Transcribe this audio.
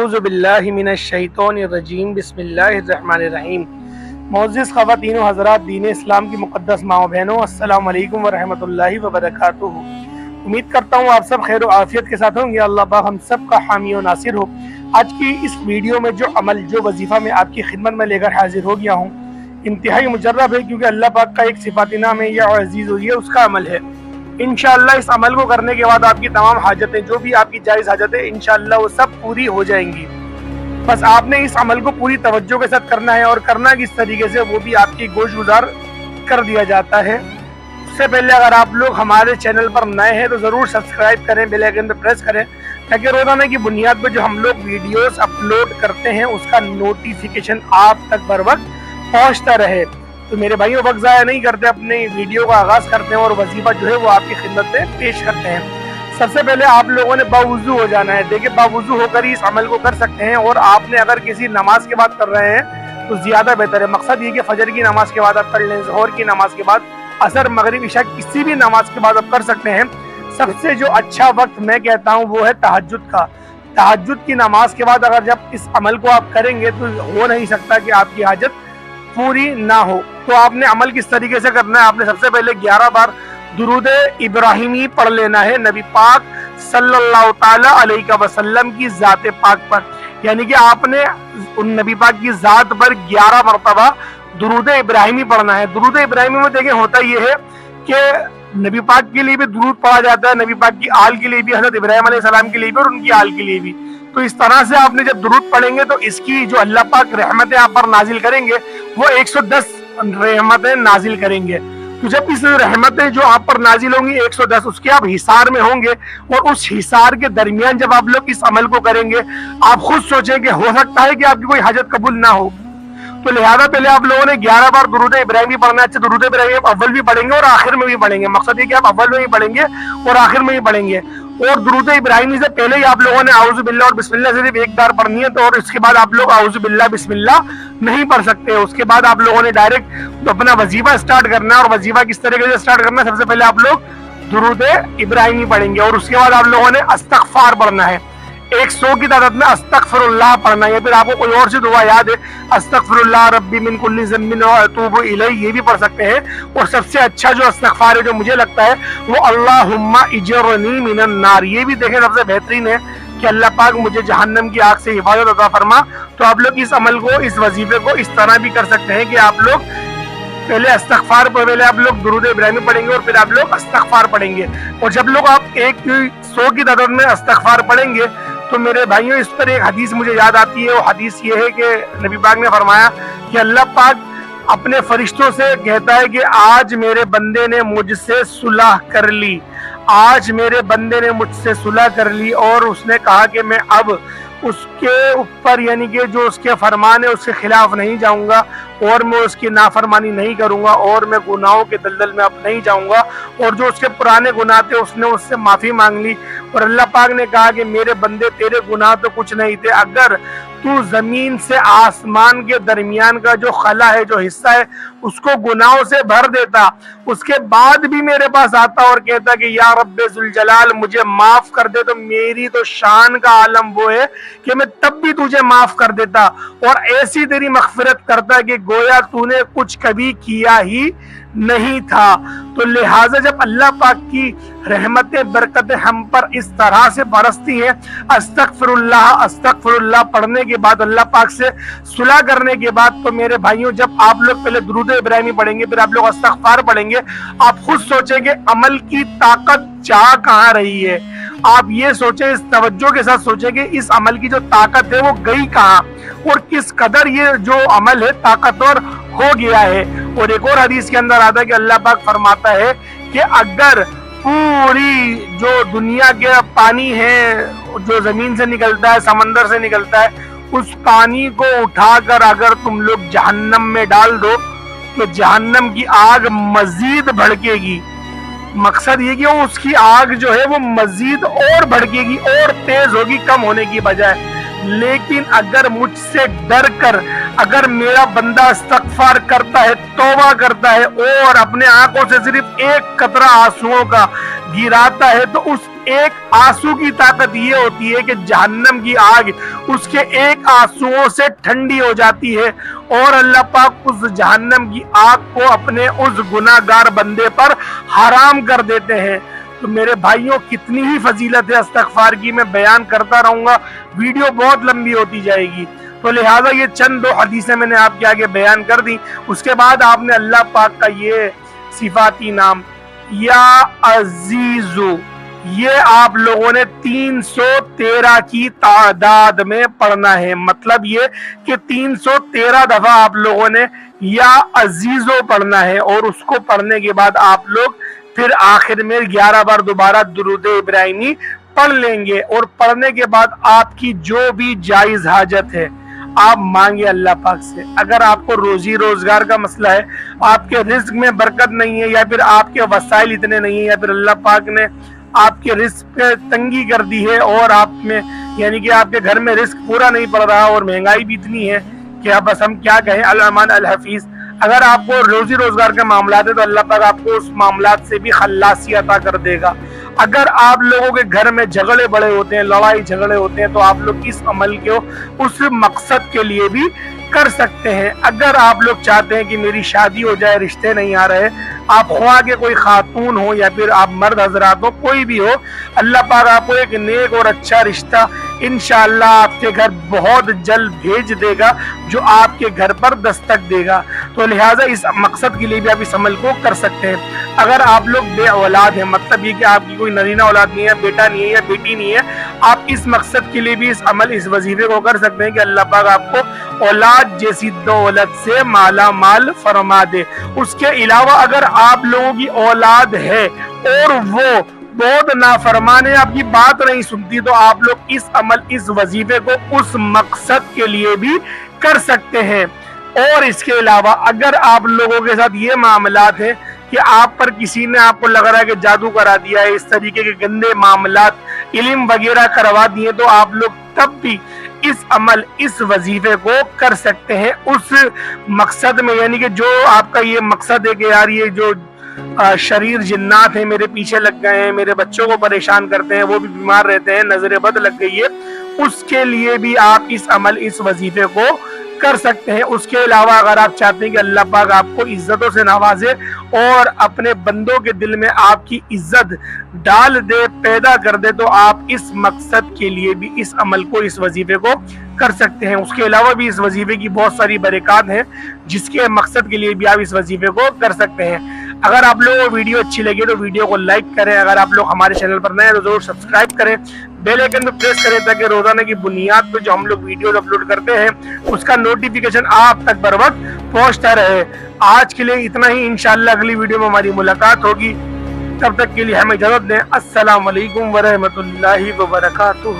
अऊज़ु बिल्लाहि मिनश्शैतानिर्रजीम बिस्मिल्लाहिर्रहमानिर्रहीम। मुअज़्ज़िज़ ख़वातीन व हज़रात, दीन इस्लाम की मुक़द्दस माँ बहनों, अस्सलामु अलैकुम व रहमतुल्लाहि व बरकातुहू। उम्मीद करता हूँ आप सब खैर व आफ़ियत के साथ होंगे। अल्लाह पाक हम सब का हामी और नासिर हो। आज की इस वीडियो में जो अमल, जो वजीफ़ा मैं आपकी खिदमत में लेकर हाजिर हो गया हूँ, इंतहाई मुजर्रब है, क्योंकि अल्लाह पाक का एक सिफ़ाती नाम है या अज़ीज़, ये उसका अमल है। इंशाअल्लाह इस अमल को करने के बाद आपकी तमाम हाजतें, जो भी आपकी जायज़ हाजतें, इंशाअल्लाह वो सब पूरी हो जाएंगी। बस आपने इस अमल को पूरी तवज्जो के साथ करना है, और करना किस तरीके से, वो भी आपकी गोशगुजार कर दिया जाता है। उससे पहले अगर आप लोग हमारे चैनल पर नए हैं तो ज़रूर सब्सक्राइब करें, बेल आइकन पर प्रेस करें, ताकि रोज़ाना की बुनियाद पर जो हम लोग वीडियोस अपलोड करते हैं उसका नोटिफिकेशन आप तक बर वक्त पहुँचता रहे। तो मेरे भाइयों, वक्त ज़ाया नहीं करते, अपने वीडियो का आगाज़ करते हैं और वजीफा जो है वो आपकी खिदमत में पेश करते हैं। सबसे पहले आप लोगों ने बावुज़ू हो जाना है। देखिए, बावुज़ू होकर ही इस अमल को कर सकते हैं, और आपने अगर किसी नमाज के बाद कर रहे हैं तो ज़्यादा बेहतर है। मकसद ये कि फजर की नमाज के बाद आप कर लें, ज़ोहर की नमाज के बाद, असर, मगरिब, इशा, किसी भी नमाज के बाद आप कर सकते हैं। सबसे जो अच्छा वक्त मैं कहता हूँ वो है तहज्जुद का। तहज्जुद की नमाज के बाद अगर जब इस अमल को आप करेंगे तो हो नहीं सकता कि आपकी हाजत पूरी ना हो। तो आपने अमल किस तरीके से करना है, आपने सबसे पहले 11 बार दुरूद इब्राहिमी पढ़ लेना है नबी पाक सल्लल्लाहु ताला अलैहि वसल्लम की ज़ात पाक पर। यानी कि आपने उन नबी पाक की ज़ात पर 11 मरतबा दुरूद इब्राहिमी पढ़ना है। दुरूद इब्राहिमी में देखें, होता यह है कि नबी पाक के लिए भी दुरूद पढ़ा जाता है, नबी पाक की आल के लिए भी, हज़रत इब्राहिम अलैहिस्सलाम के लिए भी और उनकी आल के लिए भी। तो इस तरह से आपने जब दुरूद पढ़ेंगे तो इसकी जो अल्लाह पाक रहमतें आप पर नाजिल करेंगे वो 110 रहमतें नाजिल करेंगे। तो जब इस रहमतें जो आप पर नाजिल होंगी 110, उसके आप हिसार में होंगे, और उस हिसार के दरमियान जब आप लोग इस अमल को करेंगे, आप खुद सोचेंगे हो सकता है कि आपकी कोई हाजत कबूल ना हो। तो लिहाजा पहले आप लोगों ने 11 बार दुरूद इब्राहिमी पढ़ना है। अच्छा, दुरूद इब्राहिमी आप अव्वल भी पढ़ेंगे और आखिर में भी पढ़ेंगे। मकसद ये कि आप अव्वल में भी पढ़ेंगे और आखिर में भी पढ़ेंगे। और दुरूद इब्राहिमी से पहले ही आप लोगों ने आऊज़ु बिल्लाह और बिस्मिल्लाह सिर्फ एक बार पढ़नी है, तो और इसके बाद आप लोग आऊज़ु बिल्लाह बिस्मिल्लाह नहीं पढ़ सकते। उसके बाद आप लोगों ने डायरेक्ट अपना वजीफा स्टार्ट करना है। और वजीफा किस तरीके से स्टार्ट करना है, सबसे पहले आप लोग दुरूद इब्राहिमी पढ़ेंगे, और उसके बाद आप लोगों ने अस्तगफार पढ़ना है। 100 की तादाद में अस्तगफिरुल्लाह पढ़ना है। फिर आपको कोई और सी दुआ याद है, अस्तगफिरुल्लाह रब्बी मिन कुल्ली ज़म्बिन व अतूबु इलैह, ये भी पढ़ सकते हैं। और सबसे अच्छा जो अस्तगफार है, जो मुझे लगता है, वो अल्लाहुम्मा इजरनी मिनन नार, ये भी देखें सबसे बेहतरीन है कि अल्लाह पाक मुझे जहन्नम की आग से हिफाजत अता फरमा। तो आप लोग इस अमल को, इस वजीफे को इस तरह भी कर सकते हैं कि आप लोग पहले अस्तगफार पर, पहले आप लोग दुरूद इब्राहिमी पढ़ेंगे और फिर आप लोग अस्तगफार पढ़ेंगे। और जब लोग आप 100 की तादाद में अस्तगफार पढ़ेंगे तो मेरे भाइयों, इस पर एक हदीस मुझे याद आती है। वो हदीस ये है कि नबी पाक ने फरमाया कि अल्लाह पाक अपने फरिश्तों से कहता है कि आज मेरे बंदे ने मुझसे सुलह कर ली, आज मेरे बंदे ने मुझसे सुलह कर ली, और उसने कहा कि मैं अब उसके ऊपर, यानी कि जो उसके फरमान है उसके खिलाफ नहीं जाऊंगा, और मैं उसकी नाफरमानी नहीं करूंगा, और मैं गुनाहों के दलदल में अब नहीं जाऊंगा। और जो उसके पुराने गुनाह थे उसने उससे माफ़ी मांग ली। और अल्लाह पाक ने कहा कि मेरे बंदे, तेरे गुनाह तो कुछ नहीं थे, अगर तू ज़मीन से आसमान के दरमियान का जो खला है, जो हिस्सा है, उसको गुनाहों से भर देता, उसके बाद भी मेरे पास आता और कहता कि या रब्बे ज़ुल जलाल मुझे माफ़ कर दे, तो मेरी तो शान का आलम वो है कि मैं तब भी तुझे माफ़ कर देता और ऐसी तेरी मग़फ़िरत करता कि गोया तूने कुछ कभी किया ही नहीं था। तो लिहाजा जब अल्लाह पाक की रहमतें, बरकतें हम पर इस तरह से बरसती हैं, अस्तगफिरुल्लाह अस्तगफिरुल्लाह पढ़ने के बाद, अल्लाह पाक से सुलह करने के बाद, तो मेरे भाइयों, जब आप लोग पहले दुरूद इब्राहिमी पढ़ेंगे, फिर आप लोग अस्तगफार पढ़ेंगे, आप खुद सोचेंगे अमल की ताकत जा कहाँ रही है। आप ये सोचें, इस तवज्जो के साथ सोचें कि इस अमल की जो ताकत है वो गई कहाँ, और किस कदर ये जो अमल है ताकतवर हो गया है। और एक और हदीस के अंदर आता है कि अल्लाह पाक फरमाता है कि अगर पूरी जो दुनिया के पानी है, जो जमीन से निकलता है, समंदर से निकलता है, उस पानी को उठाकर अगर तुम लोग जहन्नम में डाल दो तो जहन्नम की आग मजीद भड़केगी। मकसद ये कि उसकी आग जो है वो मजीद और भड़केगी और तेज होगी, कम होने की बजाय। लेकिन अगर मुझसे डर कर, अगर मेरा बंदा इस्तगफार करता है, तौबा करता है और अपने आंखों से सिर्फ एक कतरा आंसुओं का गिराता है, तो उस ایک آنسو کی طاقت یہ ہوتی ہے کہ جہنم کی آگ اس کے ایک آنسوؤں سے ٹھنڈی ہو جاتی ہے اور اللہ پاک اس جہنم کی آگ کو اپنے اس گناہگار بندے پر حرام کر دیتے ہیں۔ تو میرے بھائیوں کتنی ہی فضیلت ہے استغفار کی، میں بیان کرتا رہوں گا، ویڈیو بہت لمبی ہوتی جائے گی، تو لہٰذا یہ چند 2 حدیثیں میں نے آپ کے آگے بیان کر دی۔ اس کے بعد آپ نے اللہ پاک کا یہ صفاتی نام یا عزیزو، یہ آپ لوگوں نے 313 کی تعداد میں پڑھنا ہے۔ مطلب یہ کہ 313 دفعہ آپ لوگوں نے یا عزیزو پڑھنا ہے، اور اس کو پڑھنے کے بعد آپ لوگ پھر آخر میں 11 بار دوبارہ درود ابراہیمی پڑھ لیں گے، اور پڑھنے کے بعد آپ کی جو بھی جائز حاجت ہے آپ مانگے اللہ پاک سے۔ اگر آپ کو روزی روزگار کا مسئلہ ہے، آپ کے رزق میں برکت نہیں ہے، یا پھر آپ کے وسائل اتنے نہیں ہیں، یا پھر اللہ پاک نے آپ کے رزق پہ تنگی کر دی ہے اور آپ میں یعنی کہ آپ کے گھر میں رزق پورا نہیں پڑ رہا اور مہنگائی بھی اتنی ہے کہ اب بس ہم کیا کہیں، الرحمن الحفیظ، اگر آپ کو روزی روزگار کے معاملات ہے تو اللہ پاک آپ کو اس معاملات سے بھی خلاصی عطا کر دے گا۔ اگر آپ لوگوں کے گھر میں جھگڑے بڑے ہوتے ہیں، لڑائی جھگڑے ہوتے ہیں، تو آپ لوگ اس عمل کو اس مقصد کے لیے بھی کر سکتے ہیں۔ اگر آپ لوگ چاہتے ہیں کہ میری شادی ہو جائے، رشتے نہیں آ رہے، آپ خواہ کے کوئی خاتون ہو یا پھر آپ مرد حضرات ہو، کوئی بھی ہو، اللہ پاک آپ کو ایک نیک اور اچھا رشتہ انشاءاللہ آپ کے گھر بہت جلد بھیج دے گا، جو آپ کے گھر پر دستک دے گا۔ تو لہٰذا اس مقصد کے لیے بھی آپ اس عمل کو کر سکتے ہیں۔ اگر آپ لوگ بے اولاد ہیں، مطلب یہ کہ آپ کی کوئی نرینہ اولاد نہیں ہے، بیٹا نہیں ہے یا بیٹی نہیں ہے، آپ اس مقصد کے لیے بھی اس عمل، اس وظیفے کو کر سکتے ہیں کہ اللہ پاک آپ کو اولاد جیسی دولت سے مالا مال فرما دے۔ اس کے علاوہ اگر آپ لوگوں کی اولاد ہے اور وہ بہت نافرمان ہے، آپ کی بات نہیں سنتی، تو آپ لوگ اس عمل، اس وظیفے کو اس مقصد کے لیے بھی کر سکتے ہیں۔ اور اس کے علاوہ اگر آپ لوگوں کے ساتھ یہ معاملات ہیں کہ آپ پر کسی نے آپ کو لگ رہا ہے کہ جادو کرا دیا ہے، اس طریقے کے گندے معاملات، علم وغیرہ کروا دیے، تو آپ لوگ تب بھی اس عمل، اس وظیفے کو کر سکتے ہیں اس مقصد میں، یعنی کہ جو آپ کا یہ مقصد ہے کہ یار یہ جو شریر جنات ہیں میرے پیچھے لگ گئے ہیں، میرے بچوں کو پریشان کرتے ہیں، وہ بھی بیمار رہتے ہیں، نظر بد لگ گئی ہے، اس کے لیے بھی آپ اس عمل، اس وظیفے کو کر سکتے ہیں۔ اس کے علاوہ اگر آپ چاہتے ہیں کہ اللہ پاک آپ کو عزتوں سے نوازے اور اپنے بندوں کے دل میں آپ کی عزت ڈال دے، پیدا کر دے، تو آپ اس مقصد کے لیے بھی اس عمل کو، اس وظیفے کو کر سکتے ہیں۔ اس کے علاوہ بھی اس وظیفے کی بہت ساری برکات ہیں، جس کے مقصد کے لیے بھی آپ اس وظیفے کو کر سکتے ہیں۔ اگر آپ لوگوں کو ویڈیو اچھی لگے تو ویڈیو کو لائک کریں، اگر آپ لوگ ہمارے چینل پر نئے ہیں تو ضرور سبسکرائب کریں، بیل آئیکن پہ پریس کریں تاکہ روزانہ کی بنیاد پہ جو ہم لوگ ویڈیوز اپلوڈ کرتے ہیں اس کا نوٹیفیکیشن آپ تک بر وقت پہنچتا رہے۔ آج کے لیے اتنا ہی، انشاءاللہ اگلی ویڈیو میں ہماری ملاقات ہوگی، تب تک کے لیے ہمیں اجازت دیں۔ السلام علیکم ورحمۃ اللہ وبرکاتہ۔